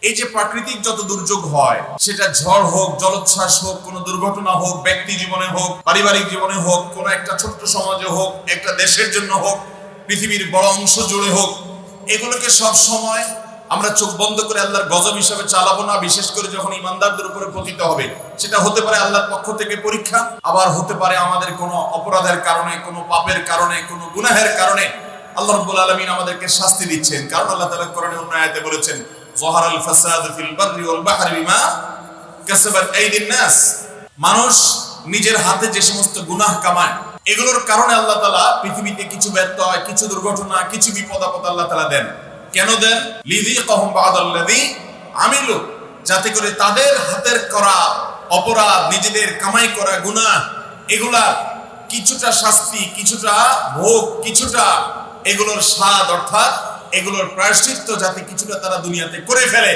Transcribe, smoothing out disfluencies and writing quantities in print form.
এই যে প্রাকৃতিক যত দুর্যোগ হয়, সেটা ঝড় হোক, জলোচ্ছ্বাস হোক, কোনো দুর্ঘটনা হোক, ব্যক্তি জীবনে হোক, পারিবারিক জীবনে হোক, কোনো একটা ছোট্ট সমাজে হোক, একটা দেশের জন্য হোক, পৃথিবীর বড় অংশ জুড়ে হোক, এগুলোকে সব সময় আমরা চোখ বন্ধ করে আল্লাহর গজব হিসাবে চালাবো না। বিশেষ করে যখন ইমানদারদের উপরে পতিত হবে, সেটা হতে পারে আল্লাহর পক্ষ থেকে পরীক্ষা, আবার হতে পারে আমাদের কোনো অপরাধের কারণে, কোনো পাপের কারণে, কোনো গুনাহের কারণে আল্লাহ রাব্বুল আলামিন আমাদেরকে শাস্তি দিচ্ছেন। কারণ আল্লাহ তাআলা কোরআনে অন্য আয়াতে বলেছেন, যাহারাল ফাসাদু ফিল বাররি ওয়াল বাহরি বিমা কাসাবাত আইদিন নাস। মানুষ নিজের হাতে যে সমস্ত গুনাহ কামায়, এগুলোর কারণে আল্লাহ তাআলা পৃথিবীতে কিছু ব্যর্থ হয়, কিছু দুর্ঘটনা, কিছু বিপদ আপদ আল্লাহ তাআলা দেন। কেন দেন? লিযিকাহুম বা'দাল্লাযী আমিলু, যাতে করে তাদের হাতের করা অপরাধ, নিজেদের কামাই করা গুনাহ, এগুলা কিছুটা শাস্তি, কিছুটা ভোগ, কিছুটা এগুলোর স্বাদ, অর্থাৎ এগুলোর প্রায়শ্চিত্ত যাতে কিছুটা তারা দুনিয়াতে করে ফেলে।